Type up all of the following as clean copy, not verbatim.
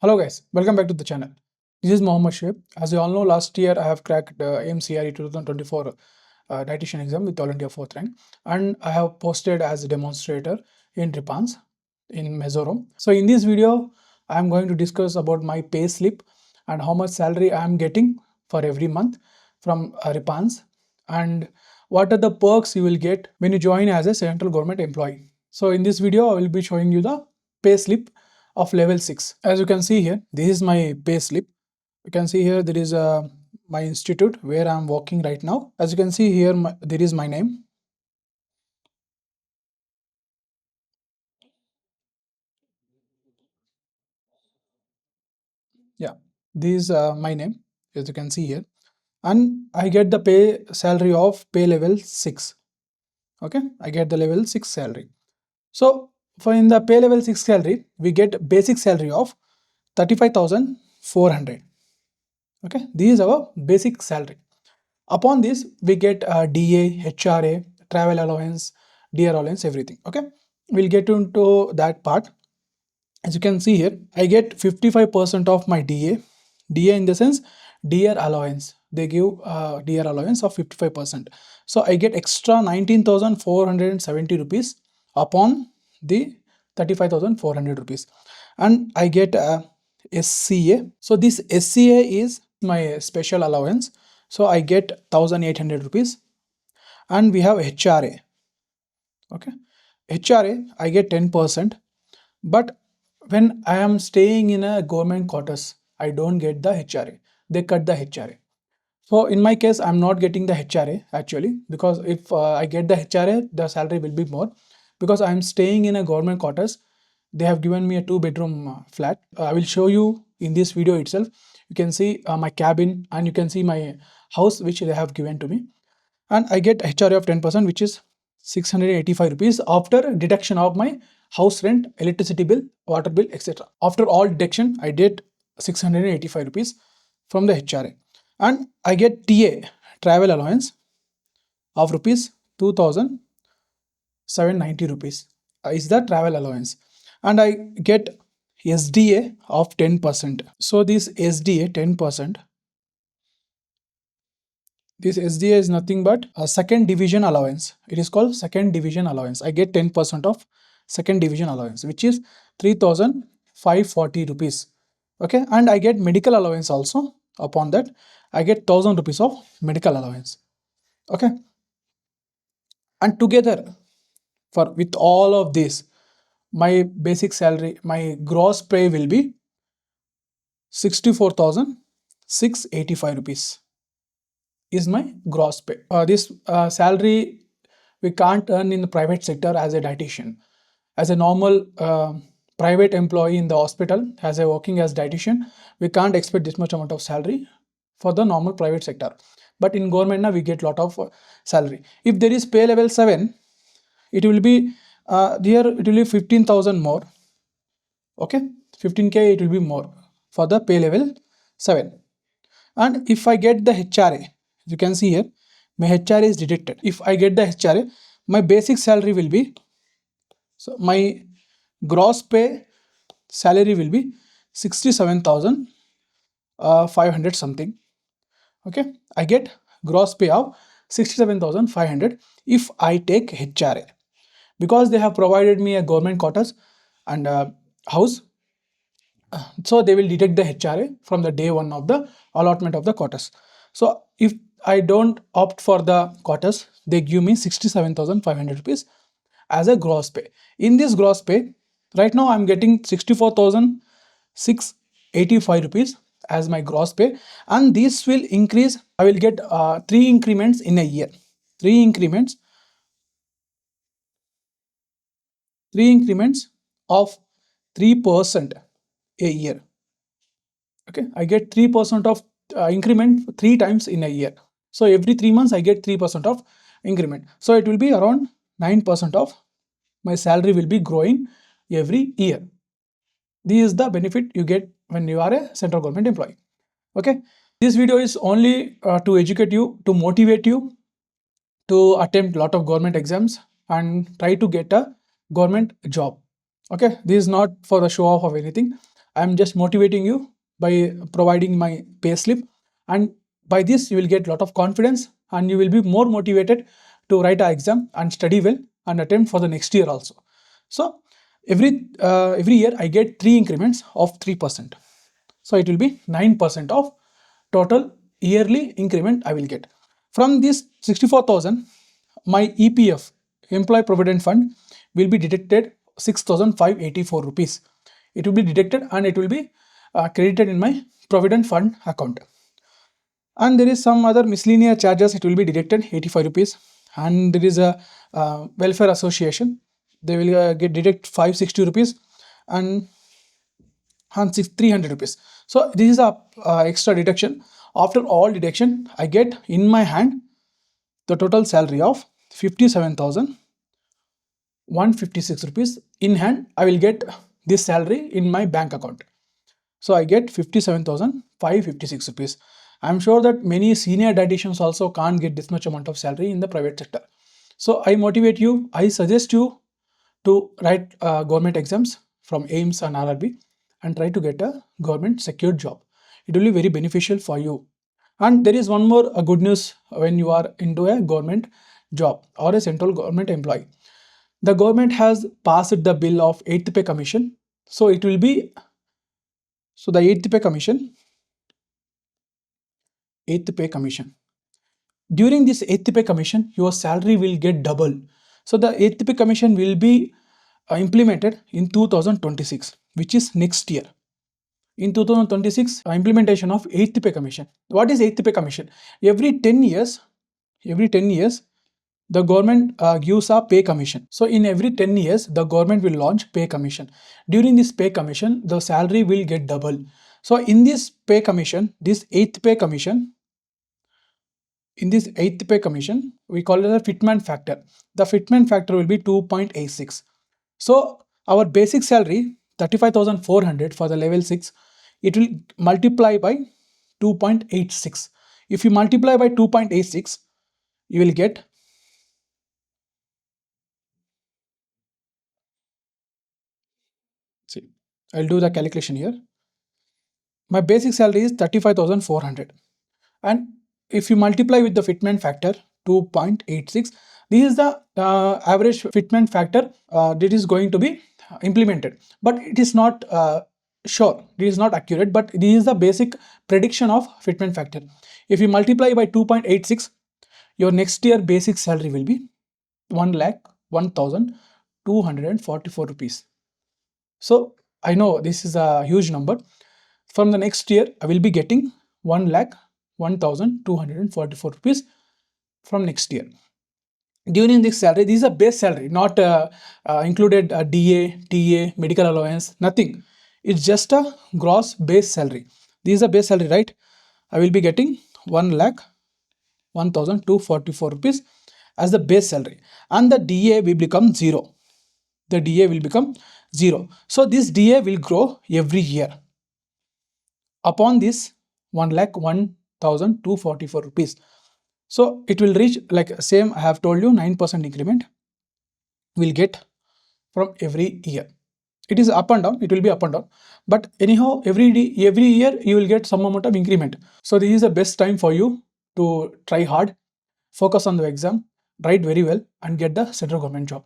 Hello guys, welcome back to the channel. This is Mohammed Shuaib. As you all know, last year I have cracked AIIMS CRE 2024 dietitian exam with all India 4th rank, and I have posted as a demonstrator in Ripans in Mizoram. So in this video, I am going to discuss about my pay slip and how much salary I am getting for every month from Ripans, and what are the perks you will get when you join as a central government employee. So in this video, I will be showing you the pay slip of level 6. As you can see here, this is my pay slip. You can see here there is my institute where I am working right now. As you can see here, there is my name. Yeah, this is my name, as you can see here, and I get the pay salary of pay level 6. Okay, I get the level 6 salary. So for in the pay level 6 salary, we get basic salary of 35,400. Okay, this is our basic salary. Upon this, we get DA, HRA, travel allowance, DR allowance, everything. Okay, we'll get into that part. As you can see here, I get 55% of my DA. DA in the sense DR allowance. They give DR allowance of 55%. So I get extra 19,470 rupees upon the 35,400 rupees. And I get SCA. So this SCA is my special allowance. So I get 1,800 rupees. And we have HRA. Okay, HRA I get 10%. But when I am staying in a government quarters, I don't get the HRA. They cut the HRA. So in my case, I'm not getting the HRA actually, because if I get the HRA, the salary will be more. Because I'm staying in a government quarters, they have given me a 2-bedroom flat. I will show you in this video itself. You can see my cabin, and you can see my house which they have given to me. And I get HRA of 10%, which is 685 rupees after deduction of my house rent, electricity bill, water bill, etc. After all deduction, I did 685 rupees from the HRA. And I get TA, travel allowance, of rupees 2,790 rupees is the travel allowance. And I get SDA of 10%. So this SDA 10%, this SDA is nothing but a second division allowance. It is called second division allowance. I get 10% of second division allowance, which is 3,540 rupees. Okay, and I get medical allowance also. Upon that, I get 1,000 rupees of medical allowance. Okay, and together, for with all of this, my basic salary, my gross pay will be 64,685 rupees is my gross pay. This salary we can't earn in the private sector as a dietitian. As a normal private employee in the hospital, as a working as dietitian, we can't expect this much amount of salary for the normal private sector. But in government now we get lot of salary. If there is pay level 7, it will be here it will be 15,000 more. Okay, 15k it will be more for the pay level 7. And if I get the HRA, you can see here my HRA is deducted. If I get the HRA, my basic salary will be, so my gross pay salary will be 67,500 something. Okay, I get gross pay of 67,500 if I take HRA, because they have provided me a government quarters and house. So they will deduct the HRA from the day one of the allotment of the quarters. So if I don't opt for the quarters, they give me 67,500 rupees as a gross pay. In this gross pay, right now I'm getting 64,685 rupees as my gross pay, and this will increase. I will get 3 increments in a year. 3 increments, 3 increments of 3% a year. Okay, I get 3% of increment 3 times in a year. So every 3 months I get 3% of increment. So it will be around 9% of my salary will be growing every year. This is the benefit you get when you are a central government employee. Okay, this video is only to educate you, to motivate you to attempt a lot of government exams and try to get a government job. Okay, this is not for the show off of anything. I'm just motivating you by providing my pay slip, and by this you will get a lot of confidence and you will be more motivated to write an exam and study well and attempt for the next year also. So every year I get 3 increments of 3%. So it will be 9% of total yearly increment I will get. From this 64,000, my EPF, Employee Provident Fund, will be deducted 6,584 rupees. It will be deducted and it will be credited in my Provident Fund account. And there is some other miscellaneous charges, it will be deducted 85 rupees. And there is a welfare association, they will get deduct 560 rupees and 300 rupees. So this is a extra deduction. After all deduction, I get in my hand the total salary of 57,156 rupees. In hand, I will get this salary in my bank account. So I get 57,556 rupees. I'm sure that many senior dietitians also can't get this much amount of salary in the private sector. So I motivate you, I suggest you to write government exams from AIIMS and RRB and try to get a government secured job. It will be very beneficial for you. And there is one more good news when you are into a government job or a central government employee. The government has passed the bill of 8th pay commission. So it will be, so the 8th pay commission, 8th pay commission. During this 8th pay commission, your salary will get double. So the 8th pay commission will be implemented in 2026, which is next year. In 2026, implementation of 8th pay commission. What is 8th pay commission? Every 10 years, the government gives a pay commission. So in every 10 years, the government will launch pay commission. During this pay commission, the salary will get double. So in this pay commission, this 8th pay commission, in this 8th pay commission, we call it a fitment factor. The fitment factor will be 2.86. So our basic salary 35,400 for the level 6, it will multiply by 2.86. If you multiply by 2.86, you will get, see, I'll do the calculation here. My basic salary is 35,400, and if you multiply with the fitment factor 2.86, this is the average fitment factor that is going to be implemented, but it is not sure, this is not accurate, but this is the basic prediction of fitment factor. If you multiply by 2.86, your next year basic salary will be 1,01,244 rupees. So I know this is a huge number. From the next year, I will be getting 1,01,244 rupees from next year. During this salary, this is a base salary, not included DA, TA, medical allowance, nothing. It's just a gross base salary. This is a base salary, right? I will be getting 1,01,244 rupees as the base salary, and the DA will become 0. The DA will become 0. So this DA will grow every year. Upon this 1,01,244 rupees. So it will reach, like same I have told you, 9% increment will get from every year. It is up and down, it will be up and down, but anyhow every year you will get some amount of increment. So this is the best time for you to try hard, focus on the exam, write very well and get the central government job,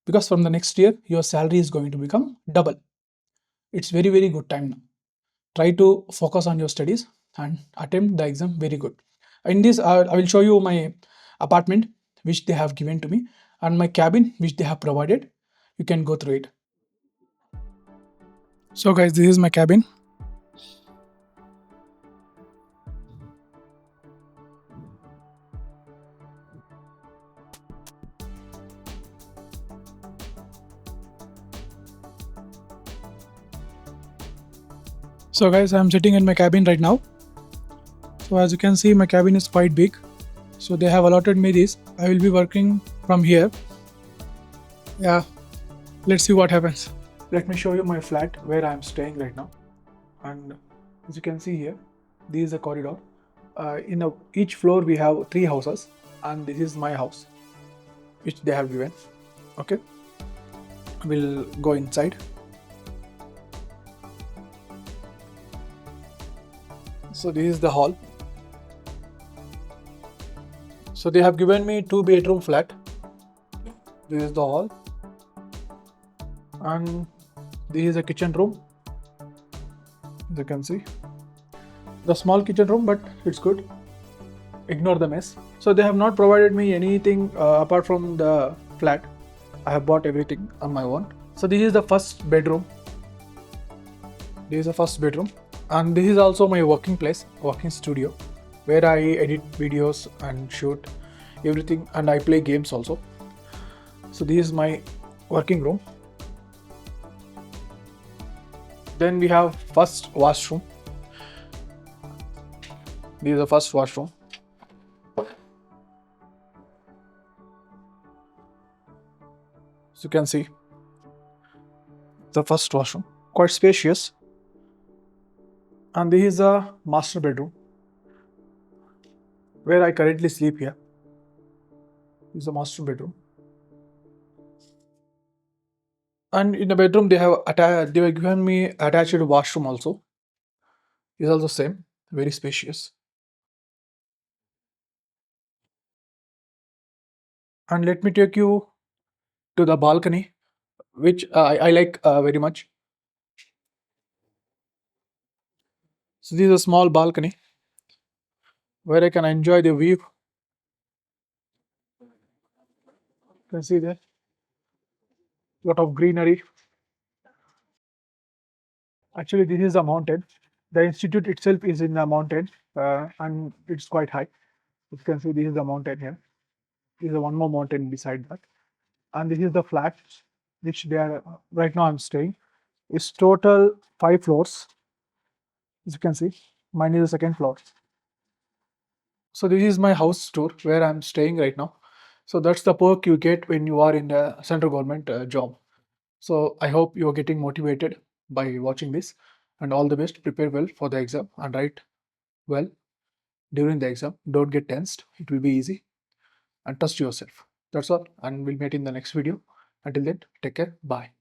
because from the next year your salary is going to become double. It's very, very good time now. Try to focus on your studies and attempt the exam very good. In this I will show you my apartment which they have given to me and my cabin which they have provided. You can go through it. So guys, this is my cabin. So guys, I'm sitting in my cabin right now. So as you can see, my cabin is quite big. So they have allotted me this. I will be working from here. Yeah, let's see what happens. Let me show you my flat where I'm staying right now. And as you can see here, this is a corridor. In each floor we have 3 houses, and this is my house which they have given. Okay, we'll go inside. So this is the hall. So they have given me 2 bedroom flat. This is the hall, and this is a kitchen room. As you can see, the small kitchen room, but it's good. Ignore the mess. So they have not provided me anything apart from the flat. I have bought everything on my own. So this is the first bedroom. This is the first bedroom, and this is also my working place, working studio, where I edit videos and shoot everything, and I play games also. So this is my working room. Then we have first washroom. This is the first washroom. So you can see the first washroom, quite spacious. And this is a master bedroom where I currently sleep here. This is a master bedroom. And in the bedroom they have given me attached washroom also. Is also same, very spacious. And let me take you to the balcony, which I like very much. So this is a small balcony where I can enjoy the view. You can see there, lot of greenery. Actually, this is a mountain. The institute itself is in a mountain, and it's quite high. You can see this is the mountain here. This is one more mountain beside that, and this is the flat which they are right now. I'm staying. It's total 5 floors. As you can see, mine is the second floor. So this is my house tour where I'm staying right now. So that's the perk you get when you are in a central government job. So I hope you are getting motivated by watching this, and all the best. Prepare well for the exam and write well during the exam. Don't get tensed. It will be easy, and trust yourself. That's all, and we'll meet in the next video. Until then, take care. Bye.